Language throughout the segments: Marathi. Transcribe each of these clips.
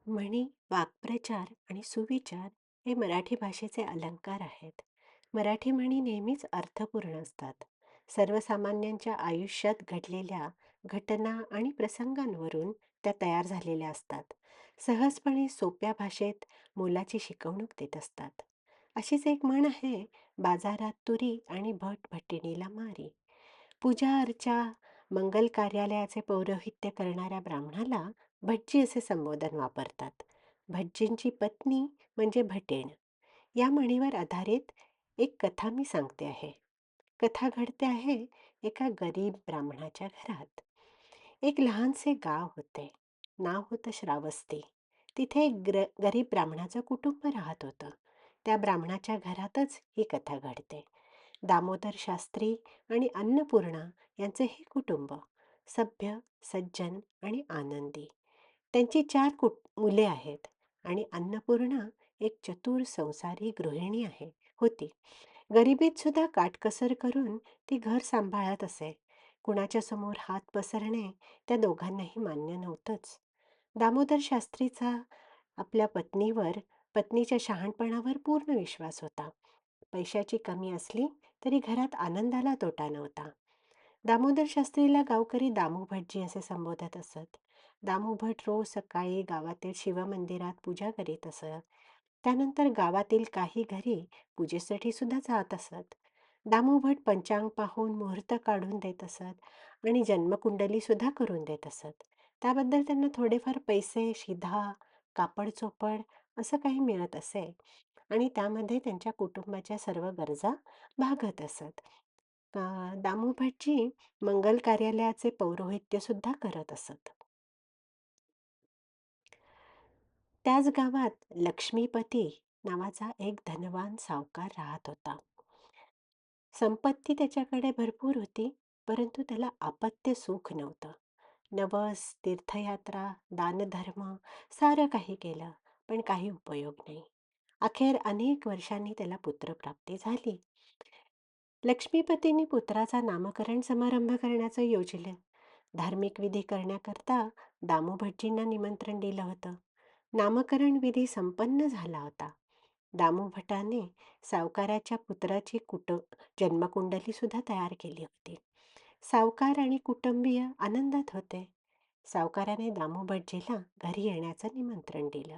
म्हणी, वाक्प्रचार आणि सुविचार हे मराठी भाषेचे अलंकार आहेत. मराठी म्हणी नेहमीच अर्थपूर्ण असतात. सर्वसामान्यांच्या आयुष्यात घडलेल्या घटना आणि प्रसंगांवरून त्या तयार झालेल्या असतात. सहजपणे सोप्या भाषेत मोलाची शिकवणूक देत असतात. अशीच एक म्हण आहे, बाजारात तुरी आणि भट भटिणीला मारी. पूजा अर्चा, मंगल कार्यालयाचे पौरोहित्य करणाऱ्या ब्राह्मणाला भटजी असे संबोधन वापरतात. भटजींची पत्नी म्हणजे भटेण. या म्हणीवर आधारित एक कथा मी सांगते आहे. कथा घडते आहे एका गरीब ब्राह्मणाच्या घरात. एक लहानसे गाव होते. नाव होतं श्रावस्ती. तिथे एक गरीब ब्राह्मणाचं कुटुंब राहत होतं. त्या ब्राह्मणाच्या घरातच ही कथा घडते. दामोदर शास्त्री आणि अन्नपूर्णा यांचे हे कुटुंब सभ्य, सज्जन आणि आनंदी. त्यांची चार मुले आहेत आणि अन्नपूर्णा एक चतुर संसारी गृहिणी होती. गरिबीत सुद्धा काटकसर करून ती घर सांभाळत असे. कुणाच्या समोर हात पसरणे त्या दोघांनाही मान्य नव्हतंच. दामोदर शास्त्रीचा आपल्या पत्नीच्या शहाणपणावर पूर्ण विश्वास होता. पैशाची कमी असली तरी घरात आनंदाला तोटा नव्हता. दामोदर शास्त्रीला गावकरी दामू भटजी असे संबोधत असत. दामू भट रोज सकाळी गावातील शिवमंदिरात पूजा करीत असत. त्यानंतर गावातील काही घरी पूजेसाठी सुद्धा जात असत. दामू भट पंचांग पाहून मुहूर्त काढून देत असत आणि जन्मकुंडली सुद्धा करून देत असत. त्याबद्दल त्यांना थोडेफार पैसे, शिधा, कापड चोपड असं काही मिळत असे आणि त्यामध्ये त्यांच्या कुटुंबाच्या सर्व गरजा भागत असत. दामू भटजी मंगल कार्यालयाचे पौरोहित्य सुद्धा करत असत. त्याच गावात लक्ष्मीपती नावाचा एक धनवान सावकार राहत होता. संपत्ती त्याच्याकडे भरपूर होती, परंतु त्याला अपत्य सुख नव्हतं. नवस, तीर्थयात्रा, दानधर्म सारं काही केलं, पण काही उपयोग नाही. अखेर अनेक वर्षांनी त्याला पुत्रप्राप्ती झाली. लक्ष्मीपतींनी पुत्राचा नामकरण समारंभ करण्याचं योजलं. धार्मिक विधी करण्याकरता दामूभटजींना निमंत्रण दिलं होतं. नामकरण विधी संपन्न झाला होता. दामूभटाने सावकाराच्या पुत्राची जन्मकुंडली सुद्धा तयार केली होती. सावकार आणि कुटुंबीय आनंदात होते. सावकाराने दामूभटजीला घरी येण्याचं निमंत्रण दिलं.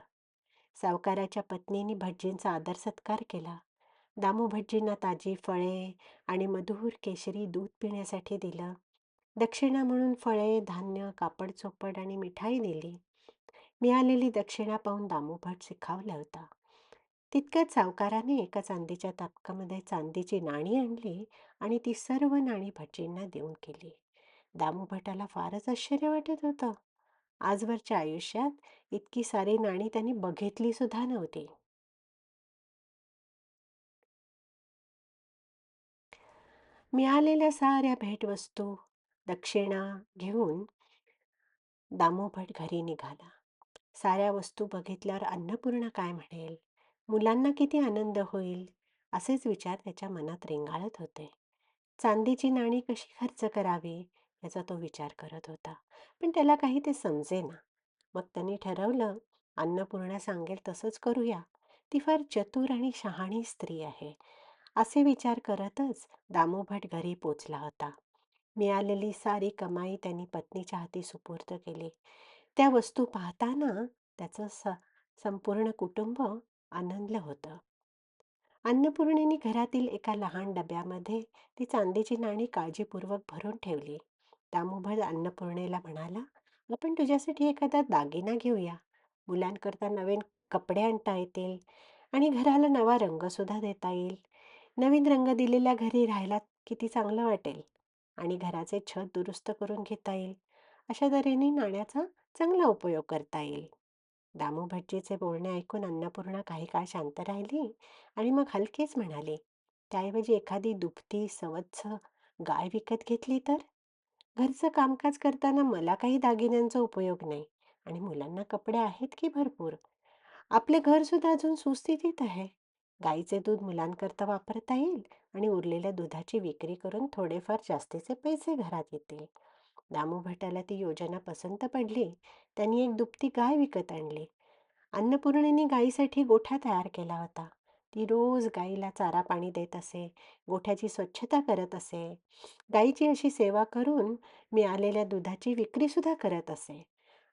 सावकाराच्या पत्नीने भटजींचा आदर सत्कार केला. दामू भटजींना ताजी फळे आणि मधुर केशरी दूध पिण्यासाठी दिलं. दक्षिणा म्हणून फळे, धान्य, कापड चोपड आणि मिठाई दिली. मिळालेली दक्षिणा पाहून दामू भट शिखावला होता. तितक्यात सावकाराने एका चांदीच्या ताटकामध्ये चांदीची नाणी आणली आणि ती सर्व नाणी भटजींना देऊन केली. दामू भटाला फारच आश्चर्य वाटत होतं. आजवरच्या आयुष्यात इतकी सारी नाणी त्यांनी बघितली सुद्धा नव्हती. मिळालेल्या साऱ्या भेटवस्तू, दक्षिणा घेऊन दामोभट घरी निघाला. साऱ्या वस्तू बघितल्यावर अन्नपूर्णा काय म्हणेल? मुलांना किती आनंद होईल? असेच विचार त्याच्या मनात रेंगाळत होते. चांदीची नाणी कशी खर्च करावी याचा तो विचार करत होता. पण त्याला काही ते समजेना. मग त्यांनी ठरवलं, अन्नपूर्णा सांगेल तसंच करूया. ती फार चतुर आणि शहाणी स्त्री आहे. असे विचार करतच दामोभट घरी पोचला होता. मिळालेली सारी कमाई त्यांनी पत्नीच्या हाती सुपूर्द केली. त्या वस्तू पाहताना त्याचं संपूर्ण कुटुंब आनंदलं होतं. अन्नपूर्णेने घरातील एका लहान डब्यामध्ये ती चांदीची नाणी काळजीपूर्वक भरून ठेवली. दामोभर अन्नपूर्णेला म्हणाला, आपण तुझ्यासाठी एखादा दागिना घेऊया. मुलांकरता नवीन कपडे आणता येतील आणि घराला नवा रंग सुद्धा देता येईल. नवीन रंग दिलेल्या घरी राहायला किती चांगलं वाटेल आणि घराचे छत दुरुस्त करून घेता येईल. अशा तऱ्हेने नाण्याचा चांगला उपयोग करता येईल. दामू भटजीचे बोलणे ऐकून अन्नपूर्णा काही काळ शांत राहिली आणि मग हलकेच म्हणाली, त्याऐवजी एखादी दुभती सवत्स गाय विकत घेतली तर? घरचं कामकाज करताना मला काही दागिन्यांचा उपयोग नाही आणि मुलांना कपडे आहेत की भरपूर. आपले घर सुद्धा अजून सुस्थितीत आहे. गाईचे दूध मुलांकरता वापरता येईल आणि उरलेल्या दुधाची विक्री करून थोडेफार जास्तीचे पैसे घरात येतील. दामू भटाला ती योजना पसंत पडली. त्यांनी एक दुभती गाय विकत आणली. अन्नपूर्णेने गायीसाठी गोठा तयार केला होता. ती रोज गाईला चारा पाणी देत असे, गोठ्याची स्वच्छता करत असे. गाईची अशी सेवा करून मिळालेल्या दुधाची विक्रीसुद्धा करत असे.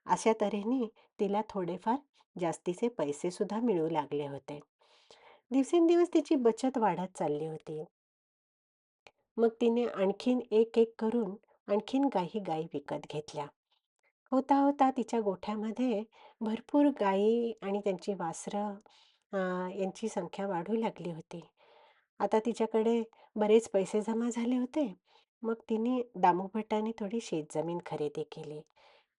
अशा तऱ्हेने तिला थोडेफार जास्तीचे पैसेसुद्धा मिळू लागले होते. दिवसेंदिवस तिची बचत वाढत चालली होती. मग तिने आणखीन एक-एक करून आणखीन काही गायी विकत घेतल्या. होता होता तिच्या गोठ्यामध्ये भरपूर गायी आणि त्यांची वासरं यांची संख्या वाढू लागली होती. आता तिच्याकडे बरेच पैसे जमा झाले होते. मग तिने दामुभट्टाने थोडी शेतजमीन खरेदी केली.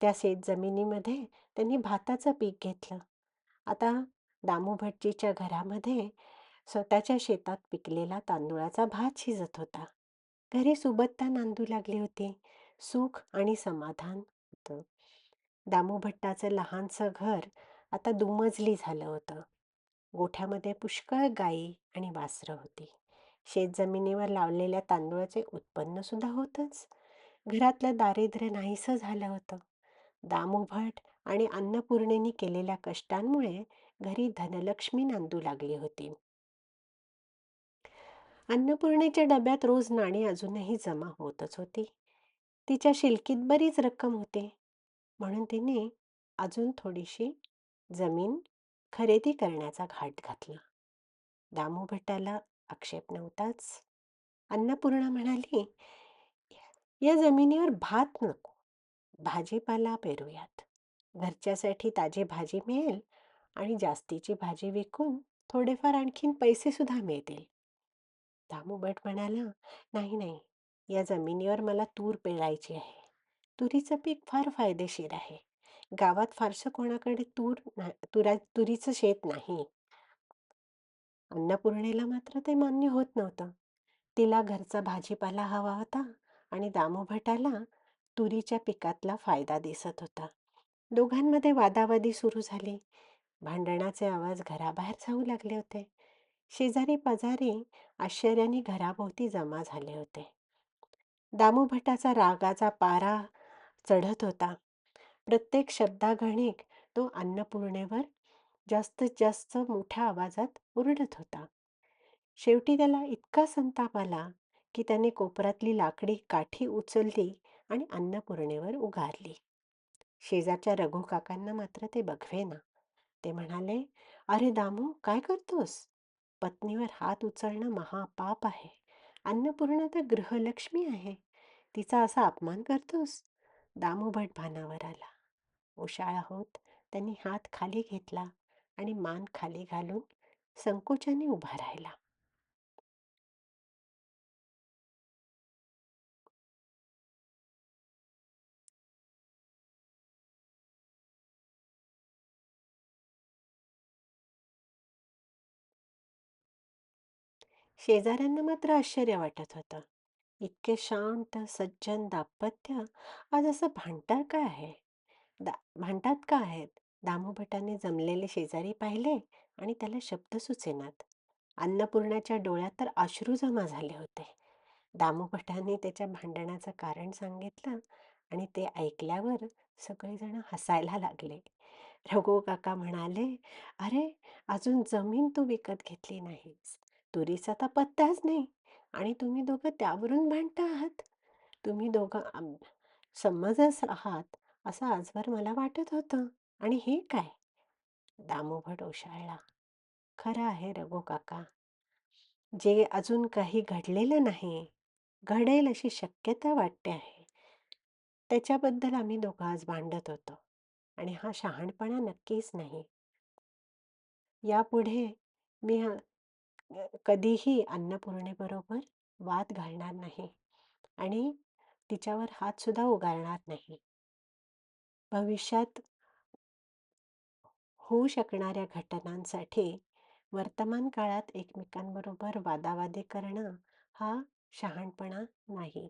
त्या शेतजमिनीमध्ये त्यांनी भाताचं पीक घेतलं. आता दामुभटजीच्या घरामध्ये स्वतःच्या शेतात पिकलेला तांदुळाचा भात शिजत होता. घरी सुबत्ता नांदू लागली होती. सुख आणि समाधान होतं. दामुभट्टाचं लहानसं घर आता दुमजली झालं होतं. गोठ्यामध्ये पुष्कळ गायी आणि वासरं होती. शेतजमिनीवर लावलेल्या तांदूळाचे उत्पन्न सुद्धा होतंच. घरातलं दारिद्र्य नाहीसं झालं होतं. दामुभट आणि अन्नपूर्णेनी केलेल्या कष्टांमुळे घरी धनलक्ष्मी नांदू लागली होती. अन्नपूर्णेच्या डब्यात रोज नाणी अजूनही जमा होतच होती. तिच्या शिलकीत बरीच रक्कम होती. म्हणून तिने अजून थोडीशी जमीन खरेदी करण्याचा घाट घातला. दामुभट्टाला आक्षेप नव्हताच. अन्नपूर्णा म्हणाली, "या जमिनीवर भात नको, भाजीपाला पेरूयात. घरच्यासाठी ताजी भाजी मिळेल आणि जास्तीची भाजी विकून थोडेफार आणखीन पैसे सुद्धा मिळतील." दामूभट म्हणाला, "नाही, नाही. या जमिनीवर मला तूर पेरायची आहे. तुरीचं पीक फार फायदेशीर आहे. गावात फारसं कोणाकडे तुरीचं शेत नाही." अन्नपूर्णेला मात्र ते मान्य होत नव्हतं. तिला घरचा भाजीपाला हवा होता आणि दामोभटाला तुरीच्या पिकातला फायदा दिसत होता. दोघांमध्ये वादावादी सुरू झाली. भांडणाचे आवाज घराबाहेर जाऊ लागले होते. शेजारी-पाजारी आश्चर्याने घराभोवती जमा झाले होते. दामोभटाचा रागाचा पारा चढत होता. प्रत्येक शब्दागणिक तो अन्नपूर्णेवर जास्तीत जास्त मोठ्या आवाजात ओरडत होता. शेवटी त्याला इतका संताप आला, की त्याने कोपऱ्यातली लाकडी काठी उचलली आणि अन्नपूर्णेवर उगारली. शेजारच्या रघु काकांना मात्र ते बघवेना. ते म्हणाले, "अरे दामू, काय करतोस? पत्नीवर हात उचलणं महापाप आहे. अन्नपूर्णा तर गृहलक्ष्मी आहे. तिचा असा अपमान करतोस?" दामूभट भानावर आला. उशाळा होत त्यांनी हात खाली घेतला आणि मान खाली घालून संकोचाने उभा राहिला. शेजाऱ्यांना मात्र आश्चर्य वाटत होतं. इतके शांत, सज्जन दाम्पत्य आज असं भांडतात का आहे? भांडतात का आहेत? दामोभटाने जमलेले शेजारी पाहिले आणि त्याला शब्द सुचेनात. अन्नपूर्णाच्या डोळ्यात तर अश्रू जमा झाले होते. दामोभटाने त्याच्या भांडणाचं कारण सांगितलं आणि ते ऐकल्यावर सगळेजण हसायला लागले. रघु काका म्हणाले, "अरे, अजून जमीन तू विकत घेतली नाहीस. तुरीचा तर पत्ताच नाही आणि तुम्ही दोघं त्यावरून भांडता आहात. तुम्ही दोघं समंजस आहात असं आजवर मला वाटत होतं. आणि हे काय?" दामोभट ओशाळला. "खरं आहे रघु काका. जे अजून काही घडलेलं नाही, घडेल अशी शक्यता वाटते आहे. त्याच्याबद्दल आम्ही दोघं आज भांडत होतो. आणि हा शहाणपणा नक्कीच नाही. यापुढे मी कधीही अन्नपूर्णेबरोबर वाद घालणार नाही आणि तिच्यावर हातसुद्धा उगारणार नाही. भविष्यात होऊ शकणाऱ्या घटनांसाठी वर्तमान काळात एकमेकांबरोबर वादावादी करणं हा शहाणपणा नाही.